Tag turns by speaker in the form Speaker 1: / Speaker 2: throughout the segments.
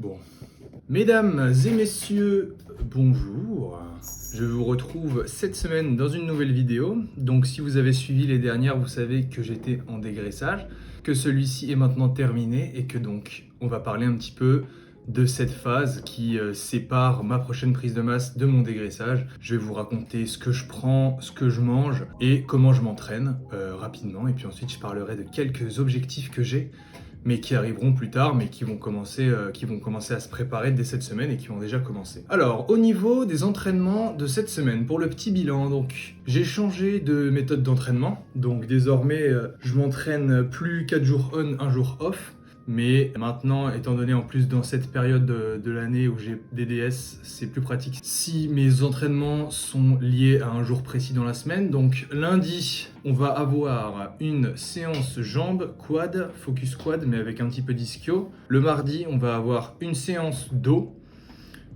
Speaker 1: Bon. Mesdames et messieurs, bonjour. Je vous retrouve cette semaine dans une nouvelle vidéo. Donc si vous avez suivi les dernières, vous savez que j'étais en dégraissage, que celui-ci est maintenant terminé et que donc on va parler un petit peu de cette phase qui sépare ma prochaine prise de masse de mon dégraissage. Je vais vous raconter ce que je prends, ce que je mange et comment je m'entraîne rapidement. Et puis ensuite je parlerai de quelques objectifs que j'ai mais qui arriveront plus tard, mais qui vont commencer à se préparer dès cette semaine et qui vont déjà commencer. Alors, au niveau des entraînements de cette semaine, pour le petit bilan, donc j'ai changé de méthode d'entraînement. Donc désormais, je m'entraîne plus 4 jours on, 1 jour off. Mais maintenant, étant donné en plus dans cette période de l'année où j'ai des DS, c'est plus pratique si mes entraînements sont liés à un jour précis dans la semaine. Donc lundi, on va avoir une séance jambes, quad, focus quad, mais avec un petit peu d'ischio. Le mardi, on va avoir une séance dos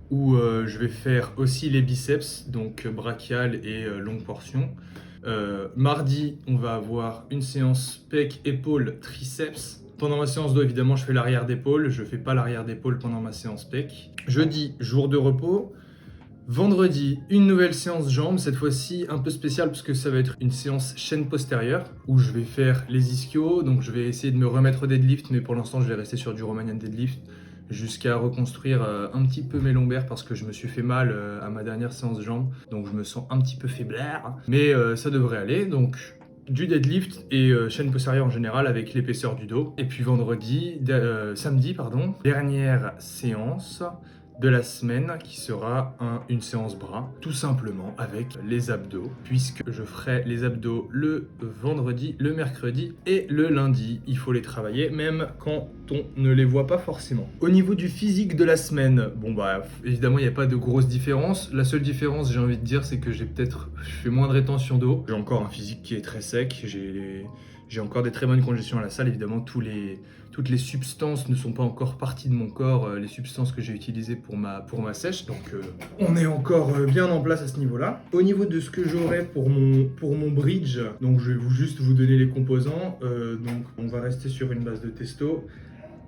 Speaker 1: où je vais faire aussi les biceps, donc brachial et longue portion. Mardi, on va avoir une séance pec, épaule, triceps. Pendant ma séance dos, évidemment, je fais l'arrière d'épaule. Je ne fais pas l'arrière d'épaule pendant ma séance pec. Jeudi, jour de repos. Vendredi, une nouvelle séance jambes, cette fois-ci un peu spéciale parce que ça va être une séance chaîne postérieure où je vais faire les ischios. Donc je vais essayer de me remettre au deadlift, mais pour l'instant, je vais rester sur du Romanian deadlift jusqu'à reconstruire un petit peu mes lombaires parce que je me suis fait mal à ma dernière séance jambes. Donc je me sens un petit peu faiblard, mais ça devrait aller. Donc du deadlift et chaîne postérieure en général avec l'épaisseur du dos. Et puis samedi, dernière séance de la semaine qui sera une séance bras, tout simplement avec les abdos, puisque je ferai les abdos le vendredi, le mercredi et le lundi. Il faut les travailler, même quand on ne les voit pas forcément. Au niveau du physique de la semaine, bon bah évidemment il n'y a pas de grosse différence. La seule différence, j'ai envie de dire, c'est que je fais moins de rétention d'eau. J'ai encore un physique qui est très sec, j'ai encore des très bonnes congestions à la salle. Évidemment, toutes les substances ne sont pas encore parties de mon corps, les substances que j'ai utilisées pour ma sèche. Donc, on est encore bien en place à ce niveau-là. Au niveau de ce que j'aurai pour mon bridge, donc je vais juste vous donner les composants. Donc, on va rester sur une base de testo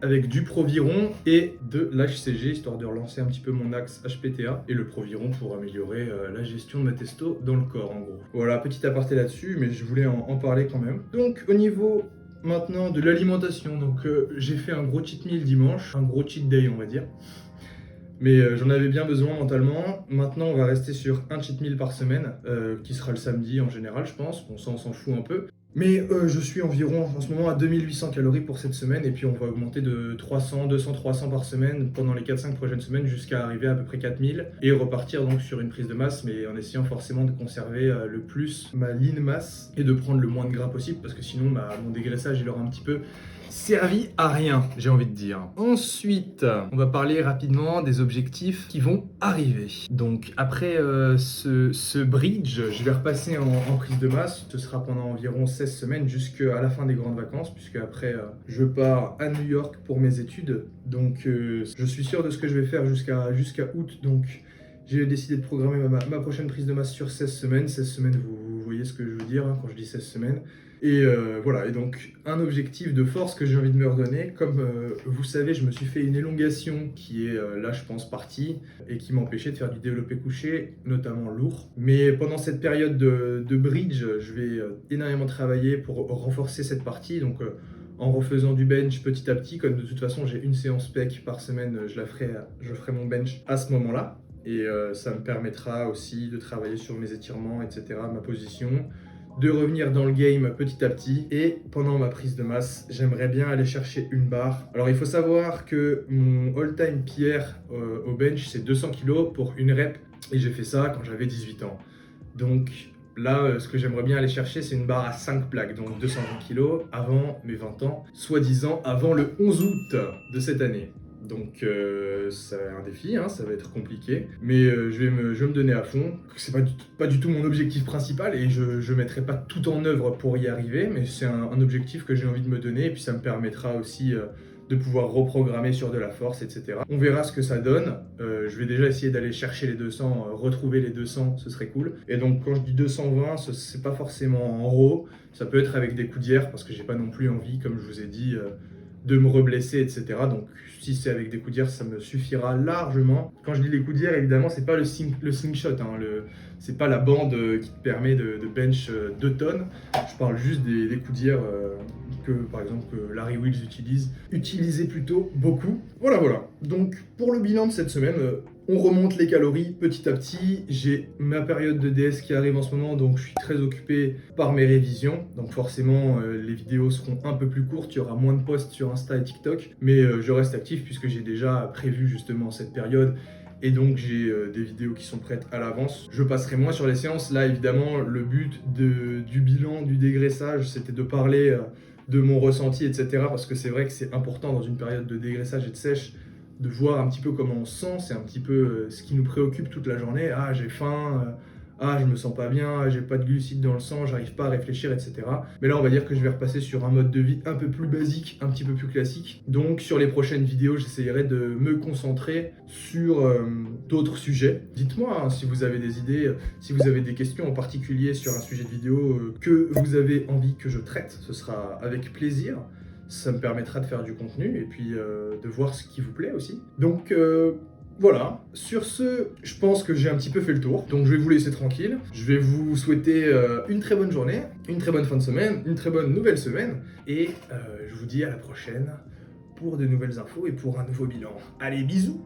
Speaker 1: avec du Proviron et de l'HCG, histoire de relancer un petit peu mon axe HPTA, et le Proviron pour améliorer la gestion de ma testo dans le corps, en gros. Voilà, petit aparté là-dessus, mais je voulais en parler quand même. Donc, au niveau maintenant de l'alimentation, donc j'ai fait un gros cheat meal dimanche, un gros cheat day, on va dire. Mais j'en avais bien besoin mentalement. Maintenant, on va rester sur un cheat meal par semaine, qui sera le samedi en général, je pense. Bon, ça, on s'en fout un peu. Mais je suis environ en ce moment à 2800 calories pour cette semaine. Et puis, on va augmenter de 300, 200, 300 par semaine pendant les 4-5 prochaines semaines jusqu'à arriver à peu près 4000. Et repartir donc sur une prise de masse, mais en essayant forcément de conserver le plus ma lean masse et de prendre le moins de gras possible. Parce que sinon, mon dégraissage, il aura un petit peu servi à rien, j'ai envie de dire. Ensuite, on va parler rapidement des objectifs qui vont arriver. Donc après ce bridge, je vais repasser en prise de masse. Ce sera pendant environ 16 semaines jusqu'à la fin des grandes vacances, puisque après je pars à New York pour mes études. Donc je suis sûr de ce que je vais faire jusqu'à août. Donc j'ai décidé de programmer ma prochaine prise de masse sur 16 semaines. 16 semaines, vous voyez ce que je veux dire quand je dis 16 semaines. Et voilà, et donc un objectif de force que j'ai envie de me redonner. Comme vous savez, je me suis fait une élongation qui est là, je pense, partie et qui m'empêchait de faire du développé couché, notamment lourd. Mais pendant cette période de bridge, je vais énormément travailler pour renforcer cette partie. Donc en refaisant du bench petit à petit, comme de toute façon j'ai une séance pec par semaine, je ferai mon bench à ce moment-là. Et ça me permettra aussi de travailler sur mes étirements, etc., ma position, de revenir dans le game petit à petit. Et pendant ma prise de masse, j'aimerais bien aller chercher une barre. Alors il faut savoir que mon all-time PR au bench, c'est 200 kg pour une rep. Et j'ai fait ça quand j'avais 18 ans. Donc là, ce que j'aimerais bien aller chercher, c'est une barre à 5 plaques, donc 220 kg avant mes 20 ans, soi-disant avant le 11 août de cette année. Donc ça va être un défi, hein, ça va être compliqué, mais je vais me donner à fond. C'est pas du tout mon objectif principal et je mettrai pas tout en œuvre pour y arriver, mais c'est un objectif que j'ai envie de me donner et puis ça me permettra aussi de pouvoir reprogrammer sur de la force, etc. On verra ce que ça donne. Je vais déjà essayer d'aller chercher les 200, retrouver les 200, ce serait cool. Et donc quand je dis 220, c'est pas forcément en raw, ça peut être avec des coudières parce que j'ai pas non plus envie, comme je vous ai dit, de me reblesser, etc. Donc si c'est avec des coudières, ça me suffira largement. Quand je dis les coudières, évidemment, c'est pas le slingshot, hein, c'est pas la bande qui te permet de bench 2 tonnes. Je parle juste des coudières que, par exemple, que Larry Wheels utilisait plutôt beaucoup. Voilà. Donc pour le bilan de cette semaine, on remonte les calories petit à petit. J'ai ma période de DS qui arrive en ce moment, donc je suis très occupé par mes révisions. Donc forcément, les vidéos seront un peu plus courtes, il y aura moins de posts sur Insta et TikTok. Mais je reste actif puisque j'ai déjà prévu justement cette période. Et donc j'ai des vidéos qui sont prêtes à l'avance. Je passerai moins sur les séances. Là, évidemment, le but du bilan, du dégraissage, c'était de parler de mon ressenti, etc. Parce que c'est vrai que c'est important dans une période de dégraissage et de sèche de voir un petit peu comment on se sent. C'est un petit peu ce qui nous préoccupe toute la journée. Ah, j'ai faim, ah, je me sens pas bien, j'ai pas de glucides dans le sang, j'arrive pas à réfléchir, etc. Mais là, on va dire que je vais repasser sur un mode de vie un peu plus basique, un petit peu plus classique. Donc, sur les prochaines vidéos, j'essayerai de me concentrer sur d'autres sujets. Dites-moi hein, si vous avez des idées, si vous avez des questions en particulier sur un sujet de vidéo que vous avez envie que je traite. Ce sera avec plaisir. Ça me permettra de faire du contenu et puis de voir ce qui vous plaît aussi. Donc voilà, sur ce, je pense que j'ai un petit peu fait le tour. Donc je vais vous laisser tranquille. Je vais vous souhaiter une très bonne journée, une très bonne fin de semaine, une très bonne nouvelle semaine. Et je vous dis à la prochaine pour de nouvelles infos et pour un nouveau bilan. Allez, bisous!